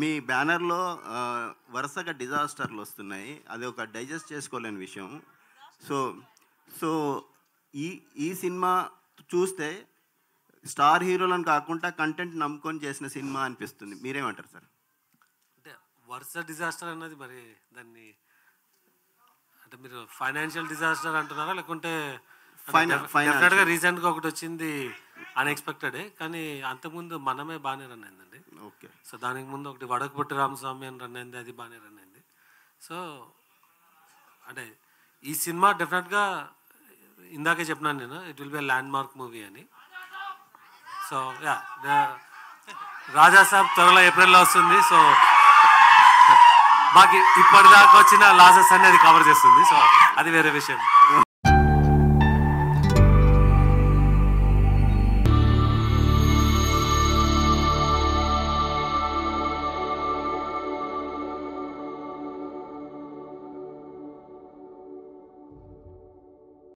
మీ బ్యానర్‌లో వరుసగా డిజాస్టర్‌లు వస్తున్నాయి. అది ఒక డైజెస్ట్ చేసుకోలేని విషయం. సో, సో ఈ ఈ సినిమా చూస్తే స్టార్ హీరోలను కాకుండా కంటెంట్ నమ్ముకొని చేసిన సినిమా అనిపిస్తుంది. మీరేమంటారు సార్? అంటే వరుస డిజాస్టర్ అన్నది మరి దాన్ని అంటే మీరు ఫైనాన్షియల్ డిజాస్టర్ అంటున్నారా, లేకుంటే డెఫినెట్గా రీసెంట్గా ఒకటి వచ్చింది అన్ఎక్స్పెక్టెడే, కానీ అంతకుముందు మనమే బాగానే రన్ అయిందండి. ఓకే. సో దానికి ముందు ఒకటి వడకుపుట్టి రామస్వామి అని రన్ అయింది, అది బాగానే రన్ అయింది. సో అంటే ఈ సినిమా డెఫినెట్గా ఇందాకే చెప్పినాను నేను, it will be land mark movie అని. సో యా, రాజా సాబ్ త్వరలో ఏప్రిల్లో వస్తుంది. సో మాకు ఇప్పటిదాకా వచ్చిన లాసెస్ అనేది కవర్ చేస్తుంది. సో అది వేరే విషయం.